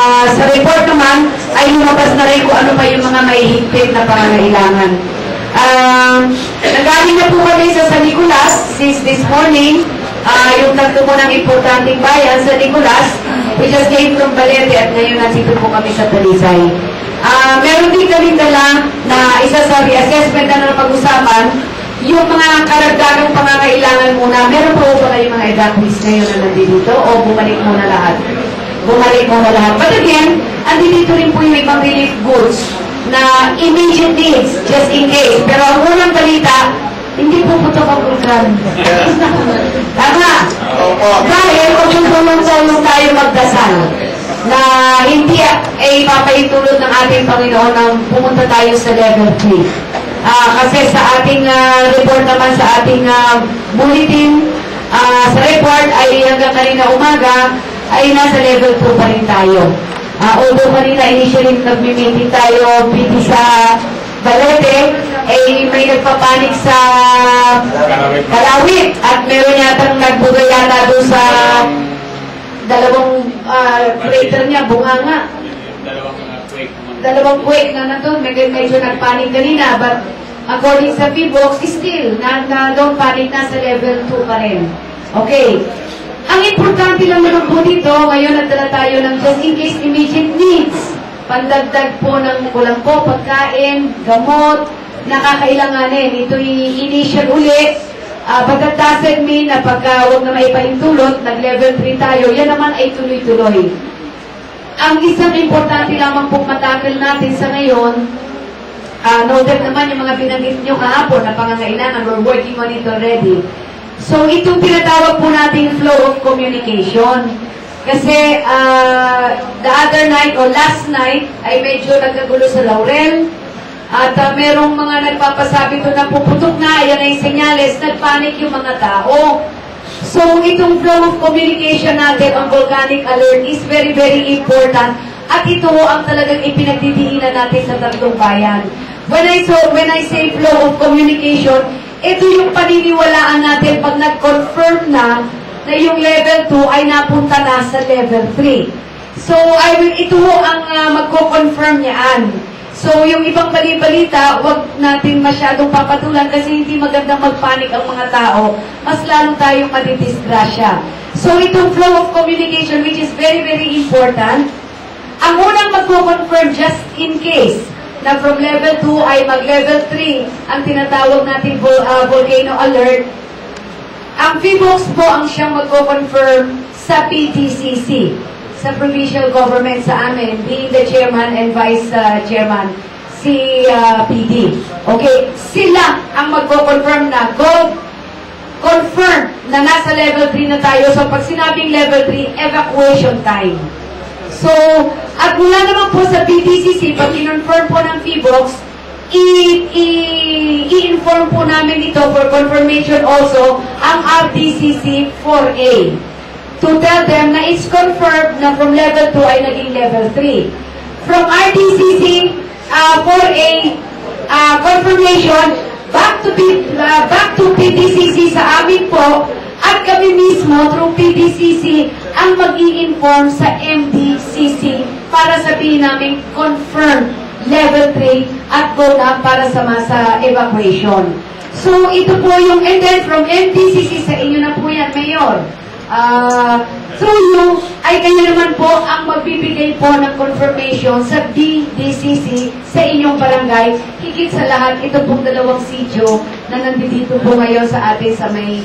Sa report naman ay lumabas na rin kung ano pa yung mga mahihigpit na pangangailangan. Nagaling na po kami sa San Nicolas since this morning. Yung tatlo mo ng importanteng bayan sa Nicolas, we just came from Balete at ngayon nandito po kami sa Talisay. Meron din kaming dala na isa sa reassessment na napag-usapan, yung mga karagdagang pangangailangan muna. Meron po ba kayong mga evacuees ngayon na nandito o bumalik muna lahat? Bumalik muna lahat. But again, andito rin po yung ibang relief goods na immediate needs, just in case. Pero ang unang balita, hindi po putok ang program. Tama. Dahil kung tayo magdasal na hindi ay papaitulot ng ating Panginoon na pumunta tayo sa level 3. Kasi sa ating report naman, sa ating bulletin, sa report ay hanggang kanina umaga, ay nasa level 2 pa rin tayo. Although kanina initially nag-meeting tayo piti sa Balete, ay may nagpapanik sa Kalawit at meron yatang nagbugayana doon sa dalawang crater niya, bunganga. Dalawang quake na nandun, medyo nagpanik kanina, but according sa PBOX, still, don't panic, nasa level 2 pa rin. Okay. Ang importante lang naman po dito, ngayon nagdala tayo ng just in case immediate needs. Pandagdag po ng kulang po, pagkain, gamot, nakakailanganin. Ito yung initial uli. But that doesn't mean na pagka huwag na maipaintulot, nag-level 3 tayo, yan naman ay tuloy-tuloy. Ang isang importante lamang pong matakil natin sa ngayon, noted naman yung mga binanggit nyo kahapon na pangangailangan, we're working on it already. So, itong tinatawag po nating flow of communication. Kasi, the other night or last night, ay medyo nagkagulo sa Laurel. At merong mga nagpapasabi doon na puputok na, yan ay senyales, nagpanik yung mga tao. So, itong flow of communication natin on volcanic alert is very, very important. At ito ang talagang ipinagdidiinan natin sa tatlong bayan. When I say flow of communication, ito yung paniniwalaan natin pag nag-confirm na yung level 2 ay napunta na sa level 3. So, ito ang magko-confirm niyaan. So, yung ibang bali-balita, wag natin masyadong papatulan kasi hindi magandang magpanik ang mga tao. Mas lalo tayong madidisgrasya. So, itong flow of communication, which is very, very important, ang unang magko-confirm just in case na from level 2 ay mag-level 3 ang tinatawag natin volcano alert. Ang PBOX po ang siyang magko-confirm sa PTCC, sa provincial government sa amin, being the chairman and vice chairman, si PD. Okay, sila ang magko-confirm na confirm na nasa level 3 na tayo. So pag sinabing level 3, evacuation time. So, at mula naman po sa PTCC, pag in-confirm po ng PBOX, i-inform po namin ito for confirmation also ang RTCC 4A. To tell them na it's confirmed na from level 2 ay naging level 3. From RTCC 4A confirmation, back to PTCC sa amin po, at kami mismo, through PDCC, ang mag-i-inform sa MDCC para sabihin namin confirm level 3 at go na para sa evacuation. So, ito po yung, and then from MDCC sa inyo na po yan, Mayor. Through you, ay kayo naman po ang magbibigay po ng confirmation sa BDCC sa inyong barangay. Higit sa lahat, ito pong dalawang sityo na nandito po ngayon sa atin sa may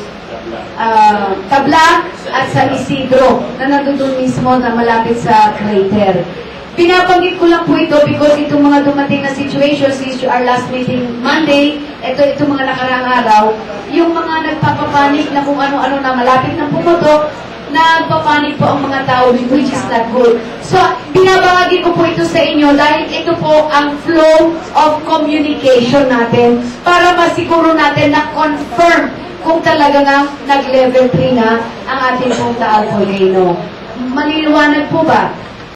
Tabla at sa Isidro na nandun mismo na malapit sa crater. Pinabanggit ko lang po ito because itong mga dumating na situations since our last meeting Monday, itong mga nakaraang araw, yung mga nagpapapanik na kung ano-ano na malapit na pumutok, nagpapanik po ang mga tao, which is not good. So, binabahagi ko po ito sa inyo dahil ito po ang flow of communication natin para masiguro natin na confirm kung talaga nga nag-level 3 na ang ating pong Taal Volcano. Maliliwanag po ba?